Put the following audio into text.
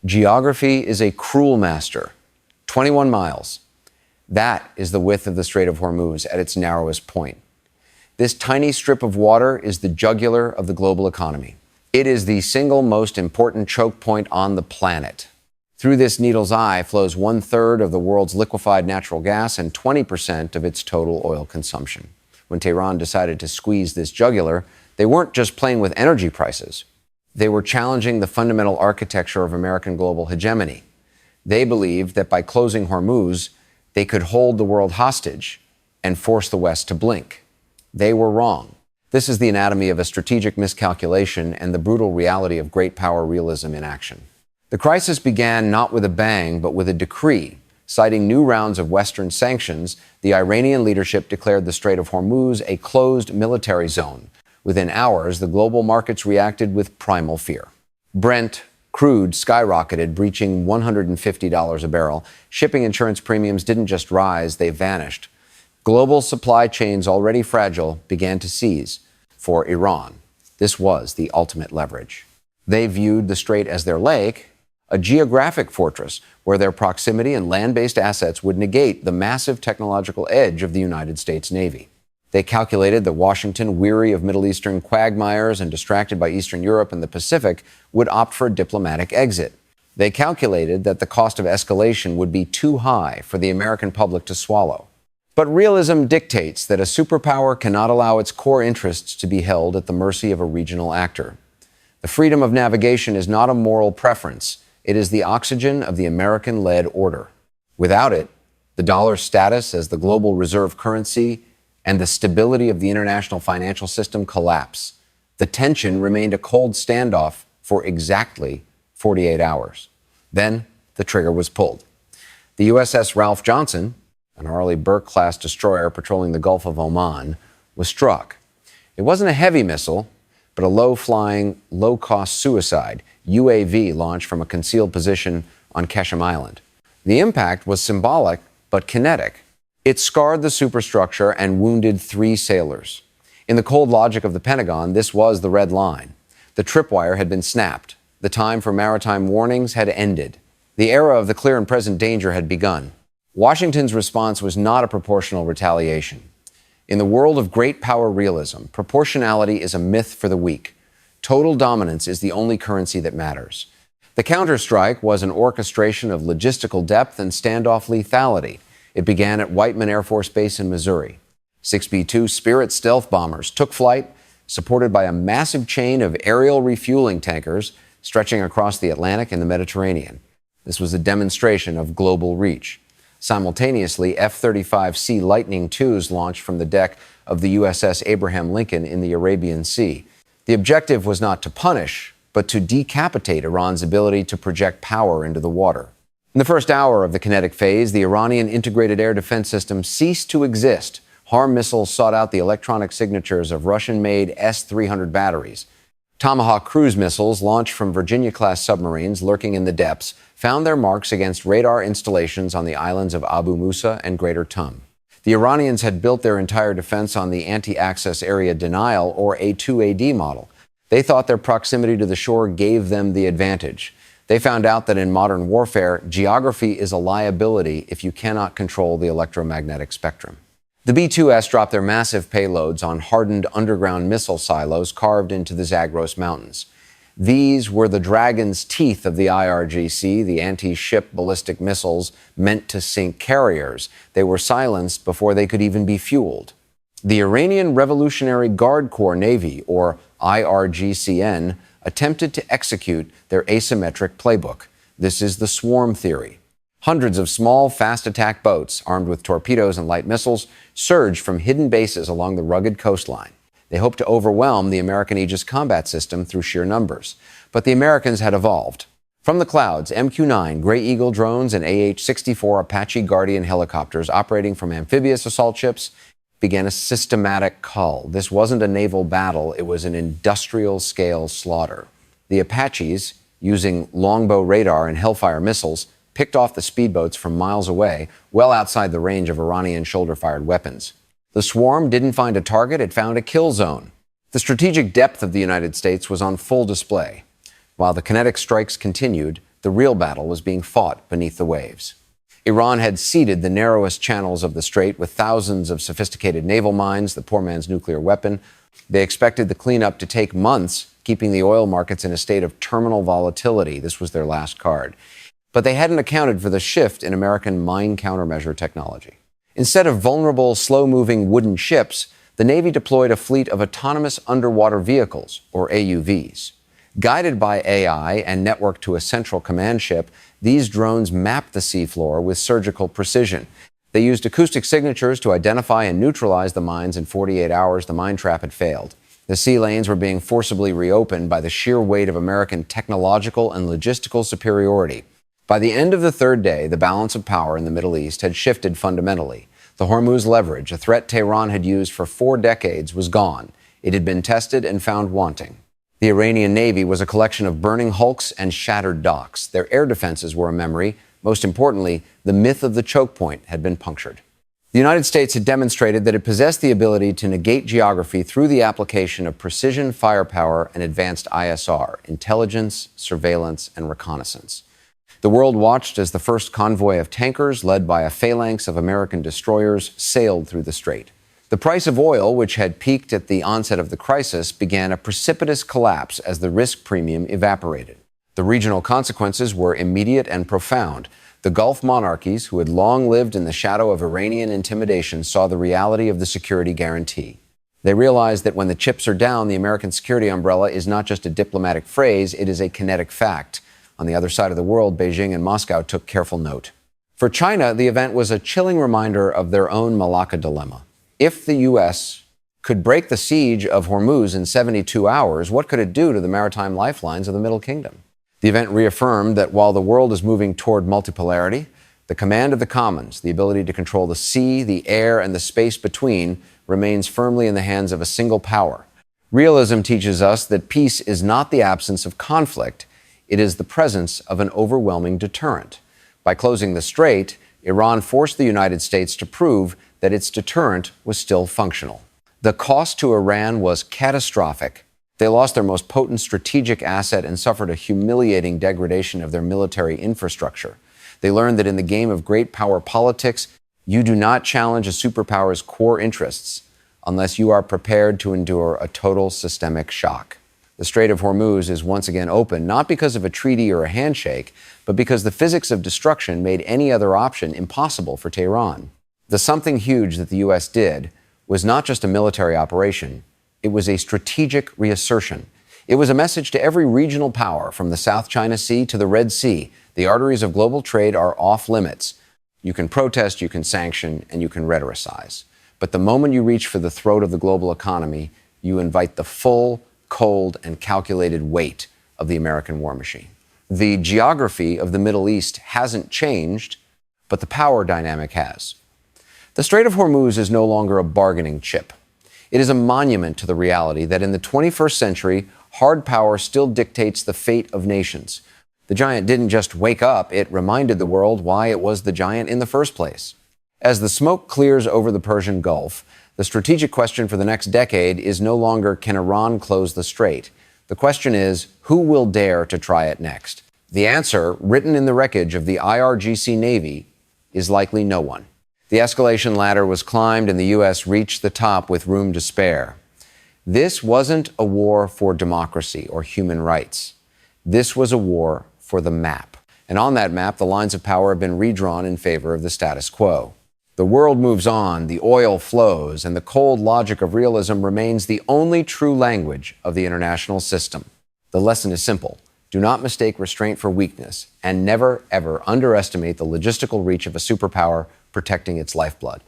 Geography is a cruel master. 21 miles. That is the width of the Strait of Hormuz at its narrowest point. This tiny strip of water is the jugular of the global economy. It is the single most important choke point on the planet. Through this needle's eye flows 1/3 of the world's liquefied natural gas and 20% of its total oil consumption. When Tehran decided to squeeze this jugular, they weren't just playing with energy prices. They were challenging the fundamental architecture of American global hegemony. They believed that by closing Hormuz, they could hold the world hostage and force the West to blink. They were wrong. This is the anatomy of a strategic miscalculation and the brutal reality of great power realism in action. The crisis began not with a bang, but with a decree. Citing new rounds of Western sanctions, the Iranian leadership declared the Strait of Hormuz a closed military zone. Within hours, the global markets reacted with primal fear. Brent crude skyrocketed, breaching $150 a barrel. Shipping insurance premiums didn't just rise, they vanished. Global supply chains, already fragile, began to seize. For Iran, this was the ultimate leverage. They viewed the strait as their lake, a geographic fortress where their proximity and land-based assets would negate the massive technological edge of the United States Navy. They calculated that Washington, weary of Middle Eastern quagmires and distracted by Eastern Europe and the Pacific, would opt for a diplomatic exit. They calculated that the cost of escalation would be too high for the American public to swallow. But realism dictates that a superpower cannot allow its core interests to be held at the mercy of a regional actor. The freedom of navigation is not a moral preference. It is the oxygen of the American-led order. Without it, the dollar's status as the global reserve currency and the stability of the international financial system collapse. The tension remained a cold standoff for exactly 48 hours. Then the trigger was pulled. The USS Ralph Johnson, an Arleigh Burke-class destroyer patrolling the Gulf of Oman, was struck. It wasn't a heavy missile, but a low-flying, low-cost suicide UAV launched from a concealed position on Keshem Island. The impact was symbolic but kinetic. It scarred the superstructure and wounded 3 sailors. In the cold logic of the Pentagon, this was the red line. The tripwire had been snapped. The time for maritime warnings had ended. The era of the clear and present danger had begun. Washington's response was not a proportional retaliation. In the world of great power realism, proportionality is a myth for the weak. Total dominance is the only currency that matters. The counterstrike was an orchestration of logistical depth and standoff lethality. It began at Whiteman Air Force Base in Missouri. 6B-2 Spirit stealth bombers took flight, supported by a massive chain of aerial refueling tankers stretching across the Atlantic and the Mediterranean. This was a demonstration of global reach. Simultaneously, F-35C Lightning IIs launched from the deck of the USS Abraham Lincoln in the Arabian Sea. The objective was not to punish, but to decapitate Iran's ability to project power into the water. In the first hour of the kinetic phase, the Iranian integrated air defense system ceased to exist. HARM missiles sought out the electronic signatures of Russian-made S-300 batteries. Tomahawk cruise missiles launched from Virginia-class submarines lurking in the depths found their marks against radar installations on the islands of Abu Musa and Greater Tum. The Iranians had built their entire defense on the anti-access area denial, or A2AD model. They thought their proximity to the shore gave them the advantage. They found out that in modern warfare, geography is a liability if you cannot control the electromagnetic spectrum. The B-2S dropped their massive payloads on hardened underground missile silos carved into the Zagros Mountains. These were the dragon's teeth of the IRGC, the anti-ship ballistic missiles meant to sink carriers. They were silenced before they could even be fueled. The Iranian Revolutionary Guard Corps Navy, or IRGCN, attempted to execute their asymmetric playbook. This is the swarm theory. Hundreds of small, fast-attack boats, armed with torpedoes and light missiles, surged from hidden bases along the rugged coastline. They hoped to overwhelm the American Aegis combat system through sheer numbers. But the Americans had evolved. From the clouds, MQ-9 Gray Eagle drones and AH-64 Apache Guardian helicopters operating from amphibious assault ships began a systematic cull. This wasn't a naval battle, it was an industrial-scale slaughter. The Apaches, using longbow radar and Hellfire missiles, picked off the speedboats from miles away, well outside the range of Iranian shoulder-fired weapons. The swarm didn't find a target, it found a kill zone. The strategic depth of the United States was on full display. While the kinetic strikes continued, The real battle was being fought beneath the waves. Iran had seeded the narrowest channels of the strait with thousands of sophisticated naval mines, the poor man's nuclear weapon. They expected the cleanup to take months, keeping the oil markets in a state of terminal volatility. This was their last card. But they hadn't accounted for the shift in American mine-countermeasure technology. Instead of vulnerable, slow-moving wooden ships, the Navy deployed a fleet of autonomous underwater vehicles, or AUVs. Guided by AI and networked to a central command ship, these drones mapped the seafloor with surgical precision. They used acoustic signatures to identify and neutralize the mines in 48 hours. The mine trap had failed. The sea lanes were being forcibly reopened by the sheer weight of American technological and logistical superiority. By the end of the third day, the balance of power in the Middle East had shifted fundamentally. The Hormuz leverage, a threat Tehran had used for 4 decades, was gone. It had been tested and found wanting. The Iranian Navy was a collection of burning hulks and shattered docks. Their air defenses were a memory. Most importantly, the myth of the choke point had been punctured. The United States had demonstrated that it possessed the ability to negate geography through the application of precision firepower and advanced ISR, intelligence, surveillance, and reconnaissance. The world watched as the first convoy of tankers, led by a phalanx of American destroyers, sailed through the strait. The price of oil, which had peaked at the onset of the crisis, began a precipitous collapse as the risk premium evaporated. The regional consequences were immediate and profound. The Gulf monarchies, who had long lived in the shadow of Iranian intimidation, saw the reality of the security guarantee. They realized that when the chips are down, the American security umbrella is not just a diplomatic phrase, it is a kinetic fact. On the other side of the world, Beijing and Moscow took careful note. For China, the event was a chilling reminder of their own Malacca dilemma. If the U.S. could break the siege of Hormuz in 72 hours, what could it do to the maritime lifelines of the Middle Kingdom? The event reaffirmed that while the world is moving toward multipolarity, the command of the commons, the ability to control the sea, the air, and the space between, remains firmly in the hands of a single power. Realism teaches us that peace is not the absence of conflict. It is the presence of an overwhelming deterrent. By closing the strait, Iran forced the United States to prove that its deterrent was still functional. The cost to Iran was catastrophic. They lost their most potent strategic asset and suffered a humiliating degradation of their military infrastructure. They learned that in the game of great power politics, you do not challenge a superpower's core interests unless you are prepared to endure a total systemic shock. The Strait of Hormuz is once again open, not because of a treaty or a handshake, but because the physics of destruction made any other option impossible for Tehran. The something huge that the U.S. did was not just a military operation, it was a strategic reassertion. It was a message to every regional power, from the South China Sea to the Red Sea. The arteries of global trade are off limits. You can protest, you can sanction, and you can rhetoricize. But the moment you reach for the throat of the global economy, you invite the full, cold, and calculated weight of the American war machine. The geography of the Middle East hasn't changed, but the power dynamic has. The Strait of Hormuz is no longer a bargaining chip. It is a monument to the reality that in the 21st century, hard power still dictates the fate of nations. The giant didn't just wake up, it reminded the world why it was the giant in the first place. As the smoke clears over the Persian Gulf, the strategic question for the next decade is no longer, can Iran close the strait? The question is, who will dare to try it next? The answer, written in the wreckage of the IRGC Navy, is likely no one. The escalation ladder was climbed and the U.S. reached the top with room to spare. This wasn't a war for democracy or human rights. This was a war for the map. And on that map, the lines of power have been redrawn in favor of the status quo. The world moves on, the oil flows, and the cold logic of realism remains the only true language of the international system. The lesson is simple. Do not mistake restraint for weakness, and never, ever underestimate the logistical reach of a superpower protecting its lifeblood.